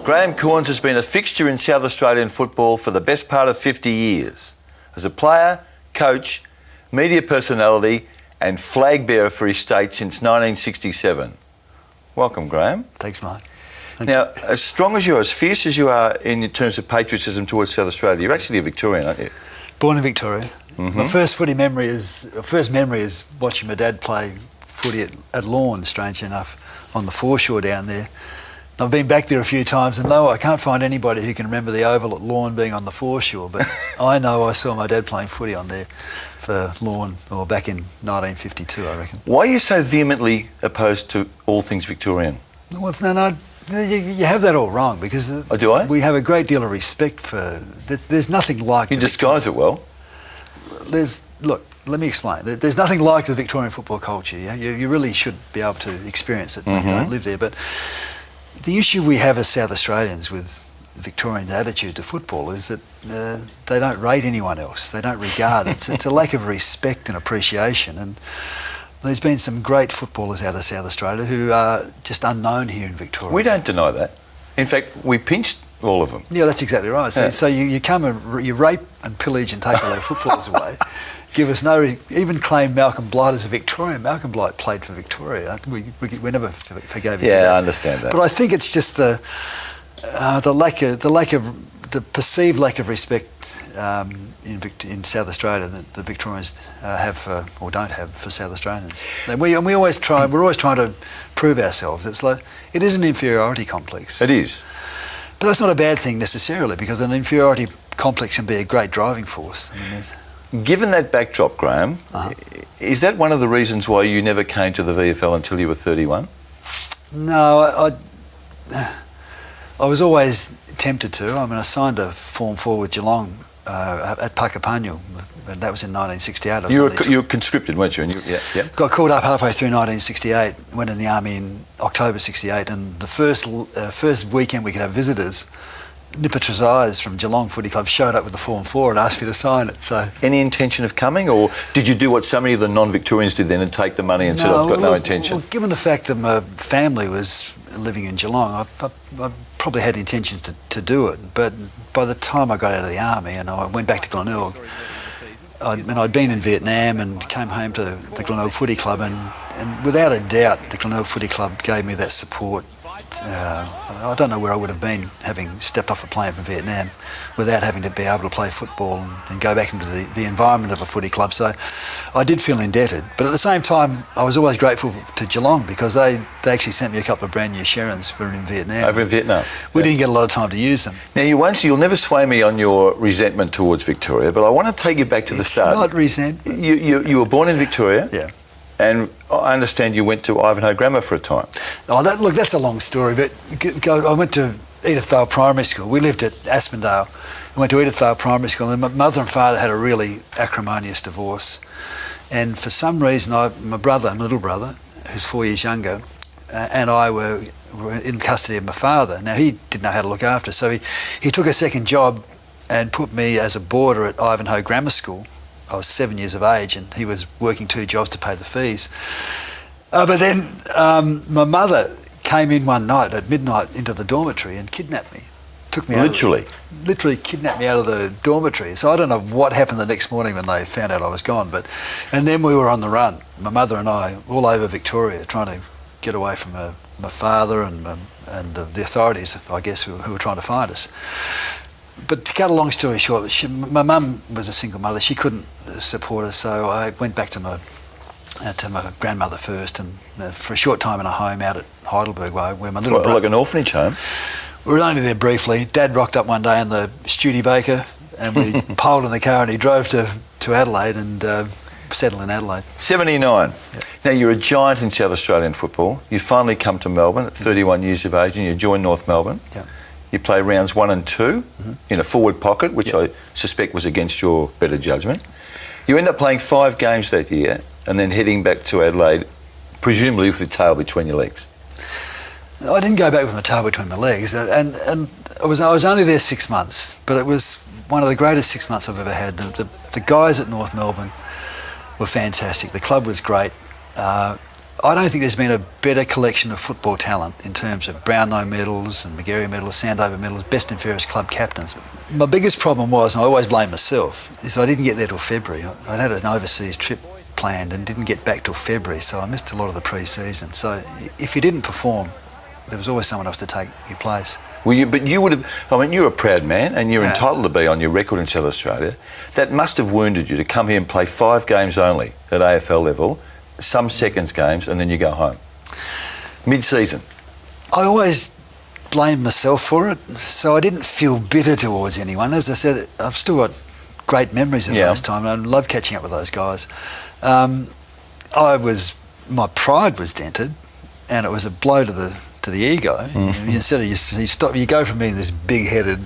Graham Corns has been a fixture in South Australian football for the best part of 50 years. As a player, coach, media personality and flag bearer for his state since 1967. Welcome, Graham. Thanks, Mark. Now, as strong as you are, as fierce as you are in terms of patriotism towards South Australia, you're actually a Victorian, aren't you? Born in Victoria. My first memory is watching my dad play footy at Lawn, strange enough, on the foreshore down there. I've been back there a few times, and no, I can't find anybody who can remember the oval at Lawn being on the foreshore, but I know I saw my dad playing footy on there for Lawn, or back in 1952, I reckon. Why are you so vehemently opposed to all things Victorian? Well, no, you have that all wrong, because do I? We have a great deal of respect for... There's nothing like... You disguise it well. Look, let me explain. There's nothing like the Victorian football culture. Yeah? You really should be able to experience it when you don't live there. But the issue we have as South Australians with Victorian attitude to football is that they don't rate anyone else. They don't regard it. It's a lack of respect and appreciation. And there's been some great footballers out of South Australia who are just unknown here in Victoria. We don't deny that. In fact, we pinched all of them. Yeah, that's exactly right. So you come and you rape and pillage and take all our footballers away. Give us even claim Malcolm Blight as a Victorian. Malcolm Blight played for Victoria. We never forgave him. Yeah, I understand that. But I think it's just the perceived lack of respect in South Australia that the Victorians have or don't have for South Australians. And we're always trying to prove ourselves. It is an inferiority complex. It is. But that's not a bad thing necessarily, because an inferiority complex can be a great driving force. Given that backdrop, Graham, is that one of the reasons why you never came to the VFL until you were 31? No, I was always tempted to. I mean, I signed a Form 4 with Geelong at Puckapunyal, and that was in 1968. You were conscripted, weren't you? And Got called up halfway through 1968, went in the army in October 68, and the first weekend we could have visitors, Nipper Trezise from Geelong Footy Club showed up with the Form 4 and asked me to sign it. So, any intention of coming, or did you do what so many of the non-Victorians did then and take the money and said, I've got no intention? Well, given the fact that my family was living in Geelong, I probably had intentions to do it. But by the time I got out of the army and I went back to Glenelg, I'd been in Vietnam and came home to the Glenelg Footy Club, and without a doubt the Glenelg Footy Club gave me that support. I don't know where I would have been having stepped off a plane from Vietnam without having to be able to play football and go back into the environment of a footy club. So I did feel indebted. But at the same time, I was always grateful to Geelong, because they actually sent me a couple of brand new Shehans who were in Vietnam. Over in Vietnam? We didn't get a lot of time to use them. Now, you'll never sway me on your resentment towards Victoria, but I want to take you back to the start. It's not resentment. You were born in Victoria? Yeah. And I understand you went to Ivanhoe Grammar for a time. Oh, look, that's a long story, but I went to Edithvale Primary School. We lived at Aspendale. I went to Edithvale Primary School, and my mother and father had a really acrimonious divorce. And for some reason, my little brother, who's 4 years younger, and I were in custody of my father. Now, he didn't know how to look after, so he took a second job and put me as a boarder at Ivanhoe Grammar School. I was 7 years of age, and he was working 2 jobs to pay the fees. But then my mother came in one night at midnight into the dormitory and kidnapped me. Took me literally kidnapped me out of the dormitory. So I don't know what happened the next morning when they found out I was gone. And then we were on the run, my mother and I, all over Victoria, trying to get away from my father and the authorities, I guess, who were trying to find us. But to cut a long story short, my mum was a single mother. She couldn't support us, so I went back to my grandmother first, and for a short time in a home out at Heidelberg, where my little brother... Like an orphanage home? We were only there briefly. Dad rocked up one day in the Studebaker, and we piled in the car, and he drove to Adelaide and settled in Adelaide. 79. Yep. Now, you're a giant in South Australian football. You finally come to Melbourne at 31 years of age, and you join North Melbourne. Yep. You play rounds 1 and 2 in a forward pocket, which I suspect was against your better judgment. You end up playing 5 games that year and then heading back to Adelaide, presumably with the tail between your legs. I didn't go back with my tail between my legs, and I was only there 6 months, but it was one of the greatest 6 months I've ever had. The guys at North Melbourne were fantastic. The club was great. I don't think there's been a better collection of football talent in terms of Brownlow medals and Magarey medals, Sandover medals, best and fairest club captains. My biggest problem was, and I always blame myself, is I didn't get there till February. I had an overseas trip planned and didn't get back till February, so I missed a lot of the pre-season. So if you didn't perform, there was always someone else to take your place. Well, but you would have, I mean, you're a proud man and you're entitled to be on your record in South Australia. That must have wounded you to come here and play 5 games only at AFL level, some seconds games, and then you go home. Mid-season. I always blamed myself for it, so I didn't feel bitter towards anyone. As I said, I've still got great memories of those time, and I love catching up with those guys. My pride was dented, and it was a blow to the ego. Mm-hmm. Instead of you go from being this big-headed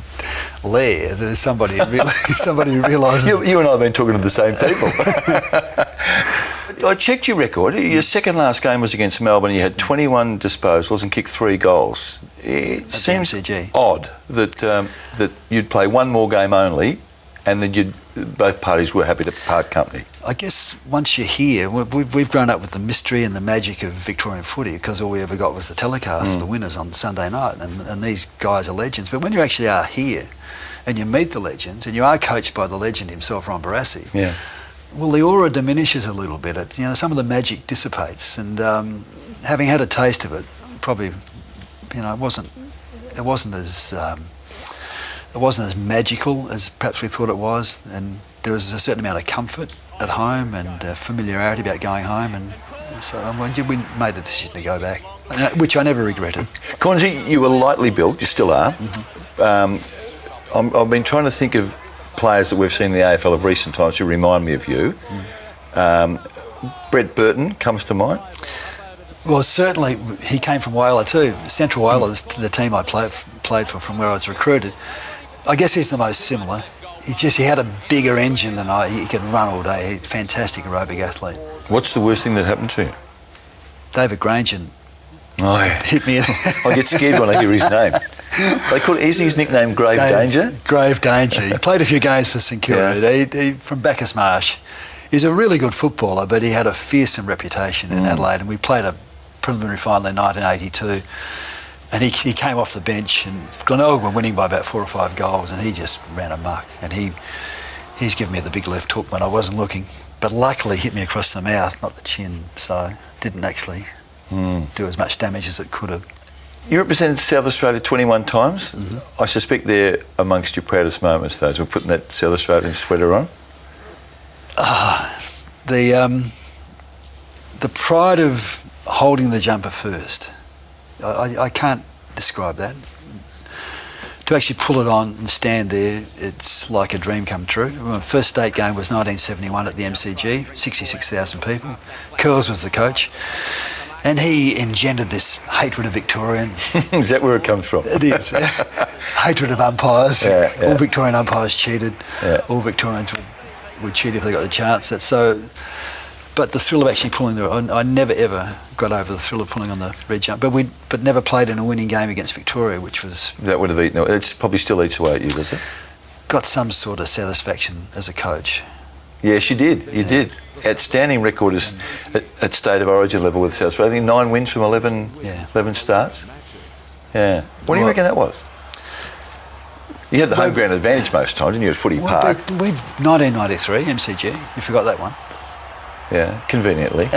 lair to somebody who realises. You and I have been talking to the same people. I checked your record. Your second last game was against Melbourne. You had 21 disposals and kicked 3 goals. It seems odd that you'd play one more game only, and then both parties were happy to part company. I guess once you're here, we've grown up with the mystery and the magic of Victorian footy because all we ever got was the telecast, the winners on Sunday night, and these guys are legends. But when you actually are here and you meet the legends and you are coached by the legend himself, Ron Barassi, well, the aura diminishes a little bit. Some of the magic dissipates, and having had a taste of it, probably, it wasn't as magical as perhaps we thought it was, and there was a certain amount of comfort at home and familiarity about going home, and so we made the decision to go back, which I never regretted. Cornsey, you were lightly built, you still are. Mm-hmm. I've been trying to think of players that we've seen in the AFL of recent times who remind me of you. Brett Burton comes to mind. Well, certainly he came from Whyalla too. Central Whyalla, the team I played for from where I was recruited. I guess he's the most similar. He had a bigger engine than I. He could run all day. Fantastic aerobic athlete. What's the worst thing that happened to you? David Grangin hit me. I get scared when I hear his name. Isn't his nickname Grave Danger? Grave Danger. He played a few games for St Kilda. He from Bacchus Marsh. He's a really good footballer, but he had a fearsome reputation in Adelaide, and we played a preliminary final in 1982. And he came off the bench, and Glenelg were winning by about 4 or 5 goals, and he just ran amok. And he's given me the big left hook when I wasn't looking. But luckily hit me across the mouth, not the chin, so didn't actually do as much damage as it could have. You represented South Australia 21 times. Mm-hmm. I suspect they're amongst your proudest moments, those when putting that South Australian sweater on. The pride of holding the jumper first. I can't describe that. To actually pull it on and stand there, it's like a dream come true. My first state game was 1971 at the MCG, 66,000 people. Curls was the coach. And he engendered this hatred of Victorians. Is that where it comes from? It is. Hatred of umpires. All Victorian umpires cheated. All Victorians would cheat if they got the chance. But the thrill of actually pulling I never ever got over the thrill of pulling on the red jump. But never played in a winning game against Victoria, which was... That would have eaten... It probably still eats away at you, does it? Got some sort of satisfaction as a coach. Yes, you did. You did. Outstanding record is at State of Origin level with South Australia. I think 9 wins from 11 starts. Yeah. What do you reckon that was? You had the home ground advantage most times, didn't you, at Footy Park? 1993, MCG. You forgot that one. Yeah, conveniently.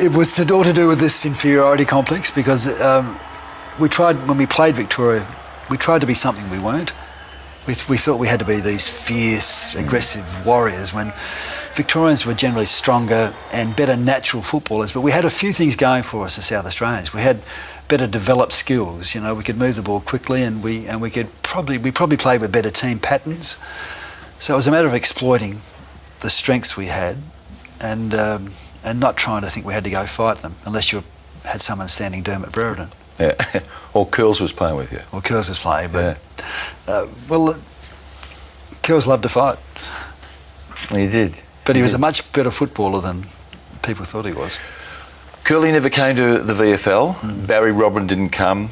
It was all to do with this inferiority complex because when we played Victoria, we tried to be something we weren't. We thought we had to be these fierce, aggressive warriors when Victorians were generally stronger and better natural footballers, but we had a few things going for us as South Australians. We had better developed skills, we could move the ball quickly and we probably played with better team patterns. So it was a matter of exploiting the strengths we had and not trying to think we had to go fight them unless you had someone standing Dermot Brereton. Yeah, or Curls was playing with you. Or Curls was playing, but Curls loved to fight. He did. But he was a much better footballer than people thought he was. Curly never came to the VFL. Barry Robin didn't come.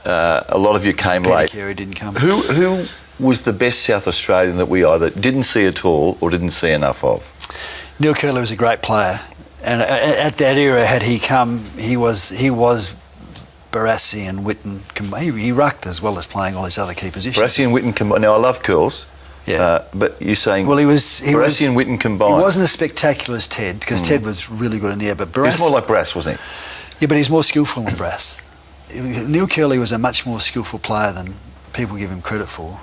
A lot of you came late. Peter Carey didn't come. Who was the best South Australian that we either didn't see at all or didn't see enough of? Neil Curley was a great player. And at that era, had he come, he was Barassi and Whitten. He rucked as well as playing all his other key positions. Barassi and Whitten combined. Now, I love curls. Yeah. But you're saying Barassi and Whitten combined. He wasn't as spectacular as Ted, because Ted was really good in the air. But Barassi, he was more like Brass, wasn't he? Yeah, but he's more skillful than Brass. Neil Curley was a much more skillful player than people give him credit for.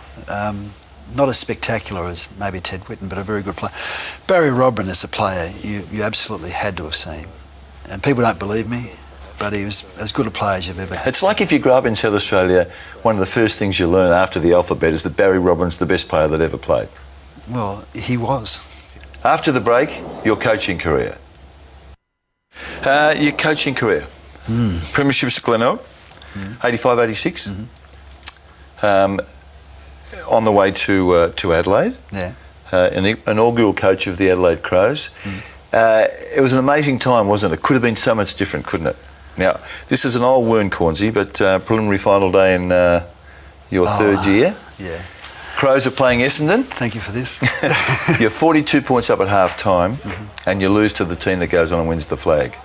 Not as spectacular as maybe Ted Whitten, but a very good player. Barry Robran is a player you absolutely had to have seen. And people don't believe me, but he was as good a player as you've ever had. It's like if you grow up in South Australia, one of the first things you learn after the alphabet is that Barry Robran's the best player that ever played. Well, he was. After the break, your coaching career. Your coaching career. Premierships at Glenelg, 85, 86. On the way to Adelaide. Yeah. An inaugural coach of the Adelaide Crows. It was an amazing time, wasn't it? Could have been so much different, couldn't it? Now, this is an old wound, Cornsey, but preliminary final day in your third year. Yeah. Crows are playing Essendon. Thank you for this. You're 42 points up at half-time, and you lose to the team that goes on and wins the flag.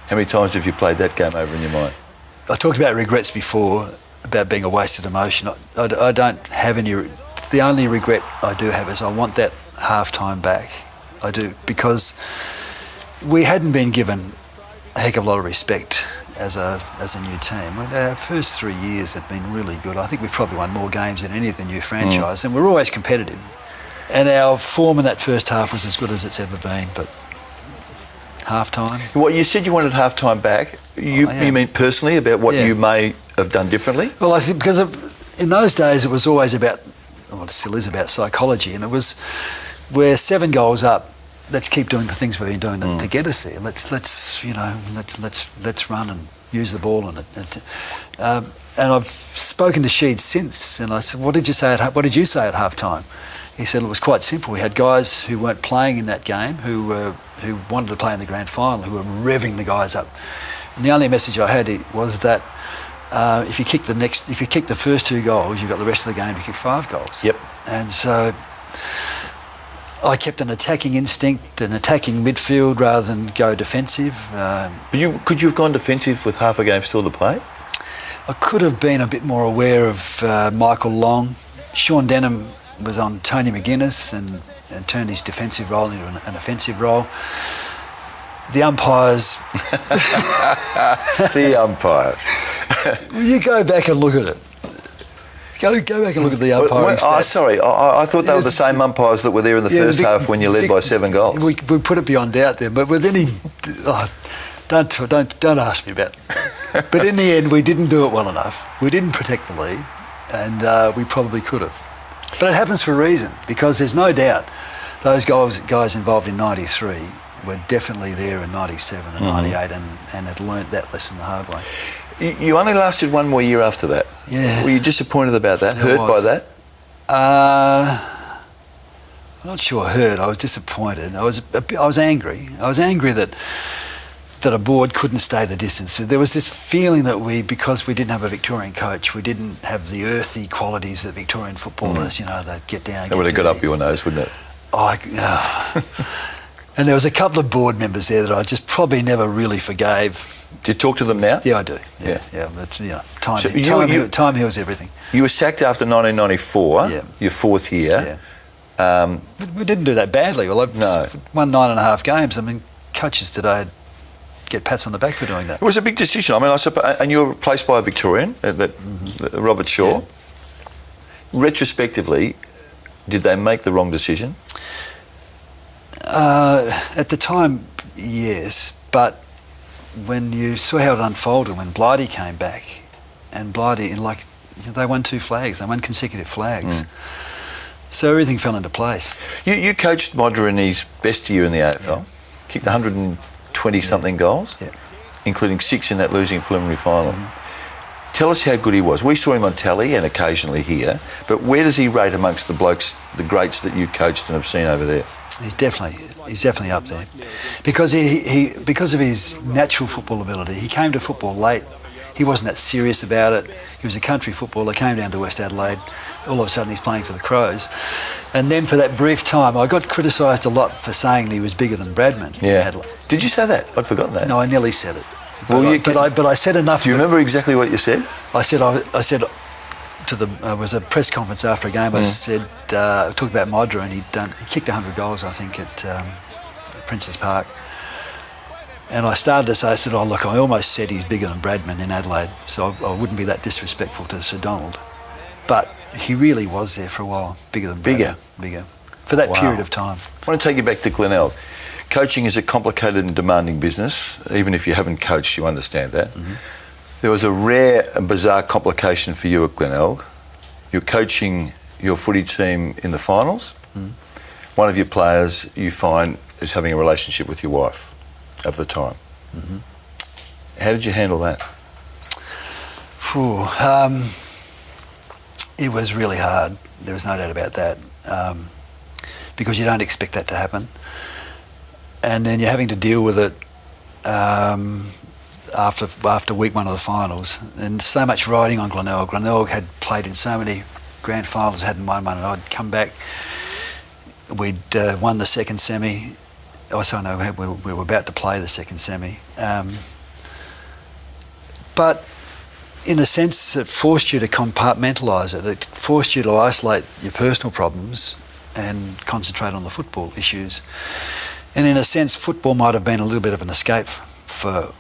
How many times have you played that game over in your mind? I talked about regrets before, about being a wasted emotion. I don't have any. The only regret I do have is I want that half-time back. I do, because we hadn't been given a heck of a lot of respect as a new team. Our first 3 years had been really good. I think we've probably won more games than any of the new franchise, and we're always competitive. And our form in that first half was as good as it's ever been, but half-time. Well, you said you wanted half-time back. You mean personally about what you may have done differently? Well, I think because in those days it was always about, well, it still is about psychology, and it was, we're 7 goals up. Let's keep doing the things we've been doing to get us there. Let's run and use the ball and I've spoken to Sheed since, and I said, what did you say at half-time? He said it was quite simple. We had guys who weren't playing in that game who wanted to play in the grand final, who were revving the guys up. And the only message I had was that if you kick the first 2 goals, you've got the rest of the game to kick 5 goals. Yep. And so I kept an attacking instinct, an attacking midfield rather than go defensive. Could you have gone defensive with half a game still to play? I could have been a bit more aware of Michael Long. Sean Denham was on Tony McGuinness and turned his defensive role into an offensive role. The umpires... The umpires. You go back and look at it. Go back and look at the umpiring stats. Sorry, I thought they were the same umpires that were there in the first half when you led by 7 goals. We put it beyond doubt there, but then don't ask me about it. But in the end, we didn't do it well enough. We didn't protect the lead, and we probably could have. But it happens for a reason, because there's no doubt those guys involved in 93 were definitely there in 97 and 98 and had learnt that lesson the hard way. You only lasted 1 more year after that. Yeah. Were you disappointed about that? Hurt by that? I'm not sure hurt. I was disappointed. I was angry. I was angry that a board couldn't stay the distance. There was this feeling that because we didn't have a Victorian coach, we didn't have the earthy qualities that Victorian footballers, they'd get down. That would have got up your nose, wouldn't it? And there was a couple of board members there that I just probably never really forgave. Do you talk to them now? Yeah, I do. Yeah. But, time heals everything. You were sacked after 1994, your 4th year. Yeah. We didn't do that badly. Well, I've won 9.5 games. I mean, coaches today get pats on the back for doing that. It was a big decision. I mean, and you were replaced by a Victorian, Robert Shaw. Yeah. Retrospectively, did they make the wrong decision? At the time, yes, but when you saw how it unfolded, when Blighty came back, and Blighty, they won 2 flags, they won consecutive flags. So everything fell into place. You coached Modra in his best year in the AFL, kicked 120-something goals, including 6 in that losing preliminary final. Tell us how good he was. We saw him on telly and occasionally here, but where does he rate amongst the blokes, the greats that you coached and have seen over there? He's definitely up there, because because of his natural football ability. He came to football late he wasn't that serious about it. He was a country footballer, came down to West Adelaide. All of a sudden he's playing for the Crows. And then for that brief time, I got criticised a lot for saying he was bigger than Bradman in Adelaide. Did you say that? I'd forgotten that. No, I nearly said it. Well, but I said enough. Do you remember exactly what you said? I said to the it was a press conference after a game. I said I talked about Modra, and he kicked 100 goals, I think, at Princes Park. And I started to say, I said, oh look, I almost said he's bigger than Bradman in Adelaide, so I wouldn't be that disrespectful to Sir Donald. But he really was there for a while, bigger than Bradman. Bigger. For that period of time. I want to take you back to Glenelg. Coaching is a complicated and demanding business. Even if you haven't coached, you understand that. Mm-hmm. There was a rare and bizarre complication for you at Glenelg. You're coaching your footy team in the finals. Mm. One of your players you find is having a relationship with your wife of the time. Mm-hmm. How did you handle that? It was really hard. There was no doubt about that. Because you don't expect that to happen. And then you're having to deal with it after week one of the finals. And so much riding on Glenelg. Glenelg had played in so many grand finals, hadn't won one, and I'd come back. We'd won the second semi. Also, no, we were about to play the second semi. But in a sense, it forced you to compartmentalise it. It forced you to isolate your personal problems and concentrate on the football issues. And in a sense, football might have been a little bit of an escape for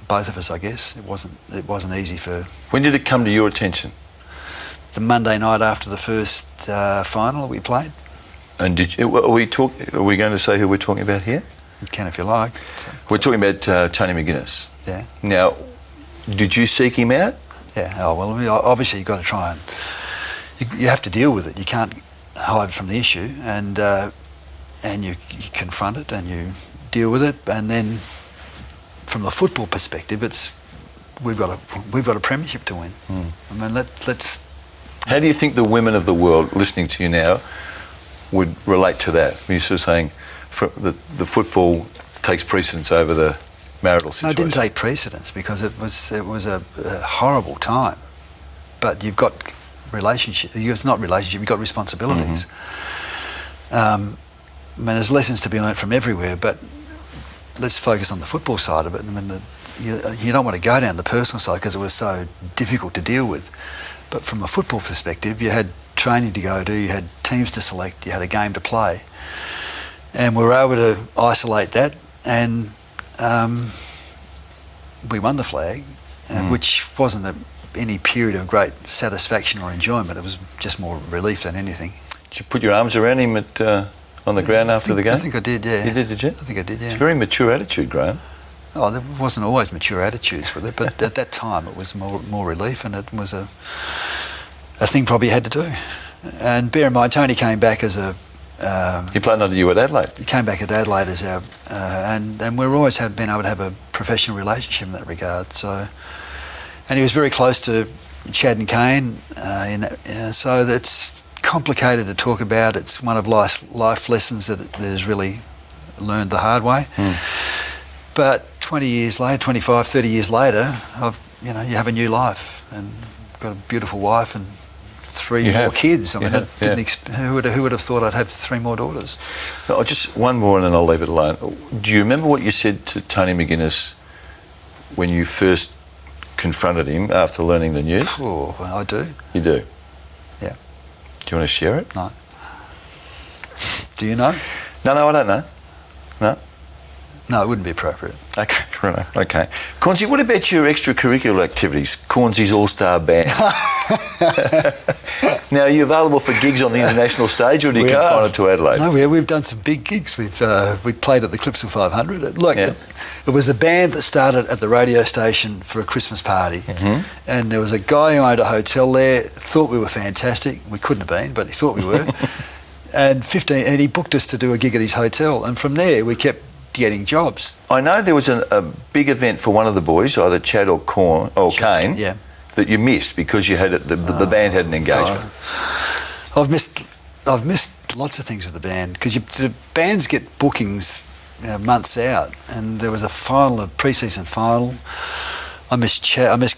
both of us, I guess. It wasn't easy for... When did it come to your attention? The Monday night after the first final we played. And are we going to say who we're talking about here? You can if you like. We're talking about Tony McGuinness. Yeah. Now, did you seek him out? Yeah. Oh well, obviously you've got to try and you have to deal with it. You can't hide from the issue, and you confront it and you deal with it, and then from a football perspective, we've got a premiership to win. I mean, let's. How do you think the women of the world listening to you now would relate to that? You're sort of saying the football takes precedence over the marital situation. No, it didn't take precedence because it was a horrible time. But you've got relationship. It's not relationship. You've got responsibilities. Mm-hmm. I mean, there's lessons to be learnt from everywhere, but let's focus on the football side of it. I mean, you don't want to go down the personal side because it was so difficult to deal with. But from a football perspective, you had training to go to, you had teams to select, you had a game to play. And we were able to isolate that, and we won the flag, which wasn't any period of great satisfaction or enjoyment. It was just more relief than anything. Did you put your arms around him on the ground after the game? I think I did, yeah. You did you? I think I did, yeah. It's a very mature attitude, Graham. Oh, there wasn't always mature attitudes with it, but at that time it was more relief, and it was a thing probably you had to do. And bear in mind, Tony came back as a... he played under you at Adelaide? He came back at Adelaide as our... and we've always been able to have a professional relationship in that regard. So, and he was very close to Chad and Kane, so that's complicated to talk about. It's one of life lessons that is really learned the hard way. But 20 years later, 25, 30 years later, you have a new life and got a beautiful wife and three more kids. I mean, who would have thought I'd have 3 more daughters? No, just one more and then I'll leave it alone. Do you remember what you said to Tony McGuinness when you first confronted him after learning the news? Oh, I do. You do? Yeah. Do you want to share it? No. Do you know? No, I don't know. No? No, it wouldn't be appropriate. Okay, right. Okay. Cornsey, what about your extracurricular activities? Cornsey's All-Star Band. Now, are you available for gigs on the international stage, or do you confine it to Adelaide? No, we've done some big gigs. We played at the Clipsal 500. Look, it was a band that started at the radio station for a Christmas party, and there was a guy who owned a hotel there, thought we were fantastic. We couldn't have been, but he thought we were. and he booked us to do a gig at his hotel, and from there we kept getting jobs. I know there was a big event for one of the boys, either Chad or Kane, that you missed because you had the band had an engagement. I've missed lots of things with the band because the bands get bookings months out, and there was a pre-season final I missed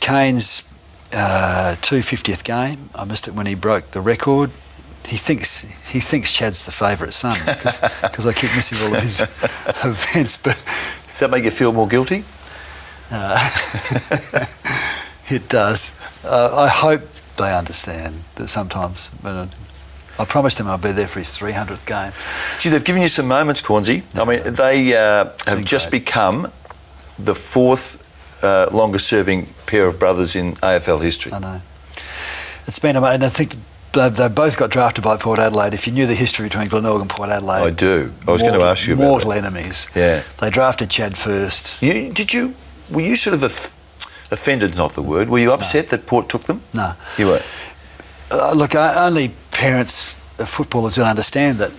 Kane's 250th game. I missed it when he broke the record. He thinks Chad's the favourite son because I keep missing all of his events. But does that make you feel more guilty? It does. I hope they understand that sometimes. I promised him I'll be there for his 300th game. Gee, they've given you some moments, Cornsey. I mean, they have just become the fourth longest-serving pair of brothers in AFL history. I know. It's been amazing. And I think they both got drafted by Port Adelaide. If you knew the history between Glenorg and Port Adelaide... I do. I was going to ask you about mortal enemies. Yeah. They drafted Chad first. Were you sort of offended, not the word, were you upset that Port took them? No. You were? Look, only parents of footballers will understand that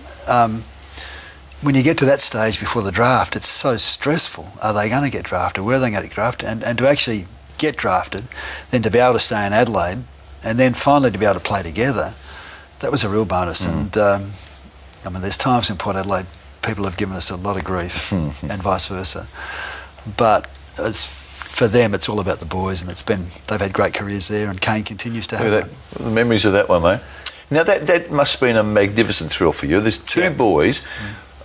when you get to that stage before the draft, it's so stressful. Are they going to get drafted? Where are they going to get drafted? And to actually get drafted, then to be able to stay in Adelaide, and then finally to be able to play together, that was a real bonus. And I mean, there's times in Port Adelaide people have given us a lot of grief and vice versa. But for them, it's all about the boys, and they've had great careers there, and Kane continues to have the memories of that one, mate. Now, that must have been a magnificent thrill for you. There's two boys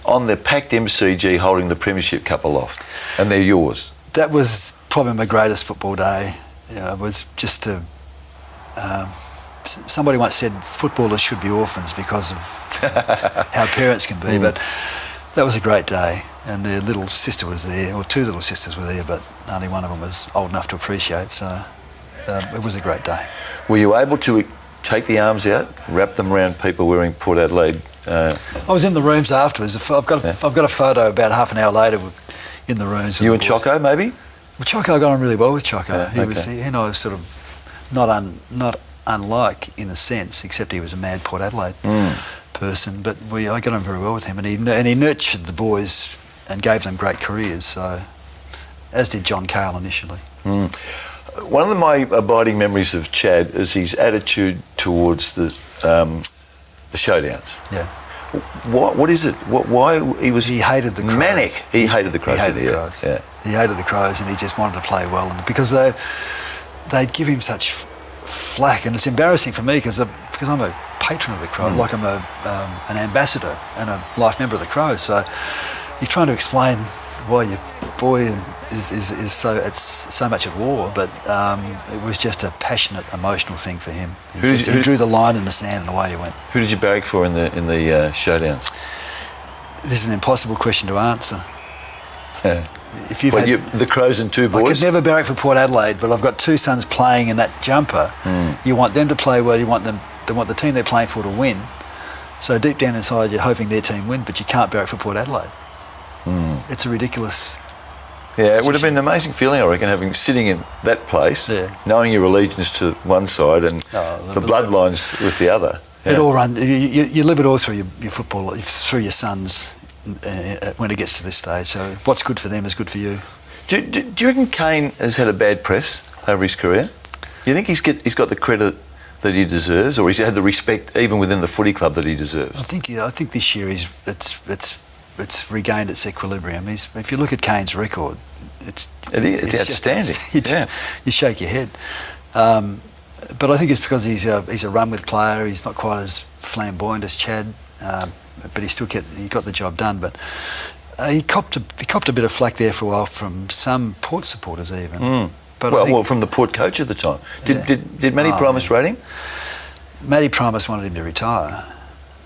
on the packed MCG holding the Premiership Cup aloft, and they're yours. That was probably my greatest football day. It was just to... somebody once said footballers should be orphans because of how parents can be, but that was a great day, and their little sister was there, or two little sisters were there, but only one of them was old enough to appreciate, so it was a great day. Were you able to take the arms out, wrap them around people wearing Port Adelaide? I was in the rooms afterwards. I've got a photo about half an hour later in the rooms. You and Choco, maybe? Well, Choco got on really well with Choco. Yeah, He and I was sort of not unlike in a sense, except he was a mad Port Adelaide person. But I got on very well with him, and he nurtured the boys and gave them great careers. So, as did John Cale initially. One of my abiding memories of Chad is his attitude towards the showdowns. Yeah. What is it? Why he was? He hated the Crows. Manic. He hated the Crows. He hated the Crows. Yeah. He hated the Crows, and he just wanted to play well. And because they'd give him such flack, and it's embarrassing for me because I'm a patron of the Crows, like I'm an ambassador and a life member of the Crows. So you're trying to explain why your boy is so much at war, but it was just a passionate, emotional thing for him. He drew the line in the sand and away he went. Who did you barrack for in the showdowns? This is an impossible question to answer. If the Crows and two boys? I could never barrack for Port Adelaide, but I've got two sons playing in that jumper. You want them to play well, you want the team they're playing for to win. So deep down inside you're hoping their team win, but you can't barrack for Port Adelaide. It's a ridiculous... Yeah, it would have been an amazing feeling, I reckon, sitting in that place, knowing your allegiance to one side and the bloodlines with the other. Yeah. It all runs. You live it all through your football, through your sons when it gets to this stage. So what's good for them is good for you. Do you reckon Kane has had a bad press over his career? Do you think he's got the credit that he deserves, or he's had the respect even within the footy club that he deserves? I think this year it's regained its equilibrium. If you look at Kane's record, it's outstanding. You shake your head. But I think it's because he's a run-with player. He's not quite as flamboyant as Chad, but he got the job done. But he copped a bit of flack there for a while from some Port supporters even. But from the Port coach at the time. Did Matty Primus rate him? Matty Primus wanted him to retire.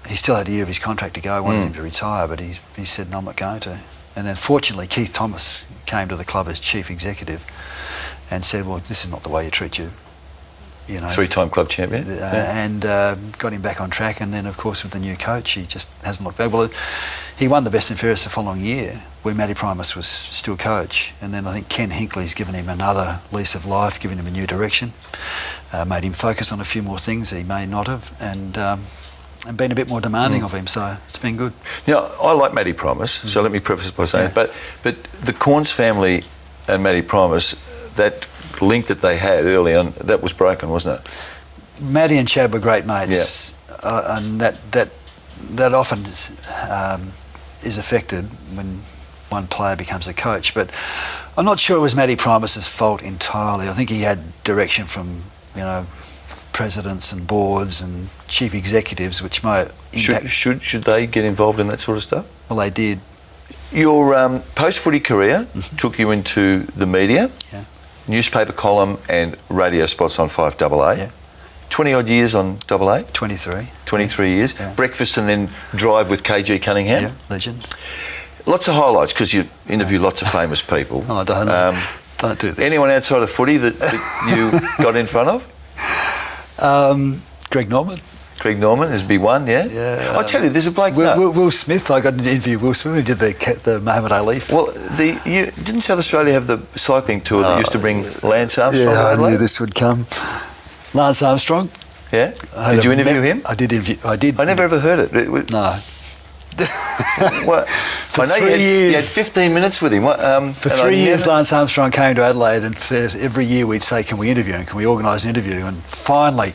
He still had a year of his contract to go. I wanted him to retire, but he said, no, I'm not going to. And then fortunately, Keith Thomas came to the club as chief executive and said, well, this is not the way you treat you know. Three-time club champion. And got him back on track. And then, of course, with the new coach, he just hasn't looked back. Well, he won the best and fairest the following year where Matty Primus was still coach. And then I think Ken Hinckley's given him another lease of life, given him a new direction, made him focus on a few more things that he may not have, and been a bit more demanding of him, so it's been good. Now, I like Matty Primus, so let me preface it by saying, but the Corns family and Matty Primus, that link that they had early on, that was broken, wasn't it? Matty and Chad were great mates, and that often is affected when one player becomes a coach. But I'm not sure it was Matty Primus's fault entirely. I think he had direction from, presidents and boards and chief executives, which might impact. Should they get involved in that sort of stuff? Well, they did. Your post-footy career took you into the media, Yeah. newspaper column and radio spots on 5AA. Yeah. 20-odd years on AA? 23. 23 years. Yeah. Breakfast and then drive with KG Cunningham. Yeah, legend. Lots of highlights because you interview lots of famous people. Oh, I don't know. Don't do this. Anyone outside of footy that you got in front of? Greg Norman. Greg Norman is B1, yeah? Yeah. I tell you, there's a bloke... Will Smith. I got an interview with Will Smith. He did the Muhammad Ali film. Well, didn't South Australia have the cycling tour that used to bring Lance Armstrong? Yeah, I Adelaide? knew this would come. Lance Armstrong. Yeah? Did you interview him? I did interview. I did. I never ever heard it. No. What? For I know 3 you had years. 15 minutes with him. For 3 years, Lance Armstrong came to Adelaide, and every year we'd say, "Can we interview him? Can we organise an interview?" And finally,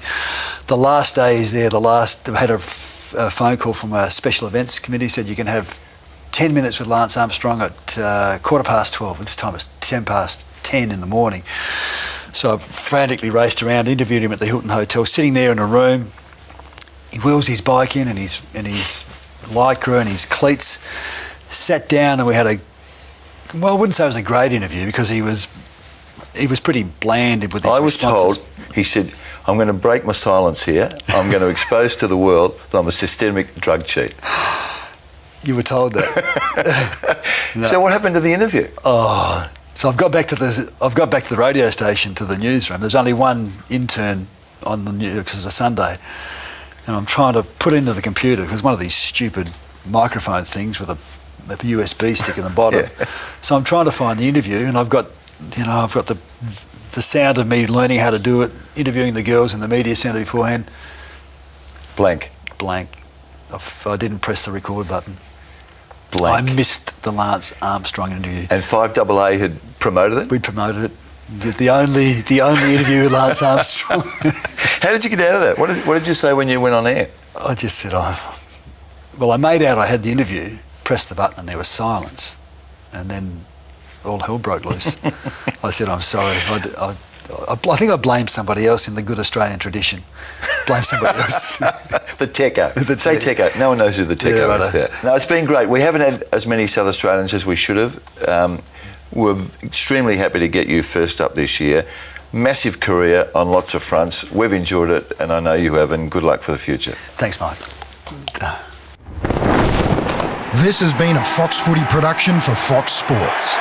the last day he's there. We had a phone call from a special events committee. Said you can have 10 minutes with Lance Armstrong at 12:15. At this time, it's 10:10 in the morning. So I frantically raced around, interviewed him at the Hilton Hotel, sitting there in a room. He wheels his bike in and his lycra and his cleats, sat down, and we had I wouldn't say it was a great interview because he was pretty bland with his responses. Told, he said, "I'm going to break my silence here. I'm going to expose to the world that I'm a systemic drug cheat." You were told that. No. So what happened to the interview? Oh, so I've got back to the radio station, to the newsroom. There's only one intern on the news because it's a Sunday, and I'm trying to put into the computer because one of these stupid microphone things with a USB stick in the bottom. Yeah. So I'm trying to find the interview, and I've got the sound of me learning how to do it, interviewing the girls in the media centre beforehand. Blank. I didn't press the record button. Blank. I missed the Lance Armstrong interview. And 5AA had promoted it? We'd promoted it. The only interview with Lance Armstrong. How did you get out of that? What did you say when you went on air? I just said, I made out I had the interview, pressed the button, and there was silence. And then all hell broke loose. I said, "I'm sorry. I think I blamed somebody else in the good Australian tradition. Blame somebody else." The techo. Say techo. No one knows who the techo is. Yeah. No, it's been great. We haven't had as many South Australians as we should have. We're extremely happy to get you first up this year. Massive career on lots of fronts. We've enjoyed it, and I know you have, and good luck for the future. Thanks, Mike. This has been a Fox Footy production for Fox Sports.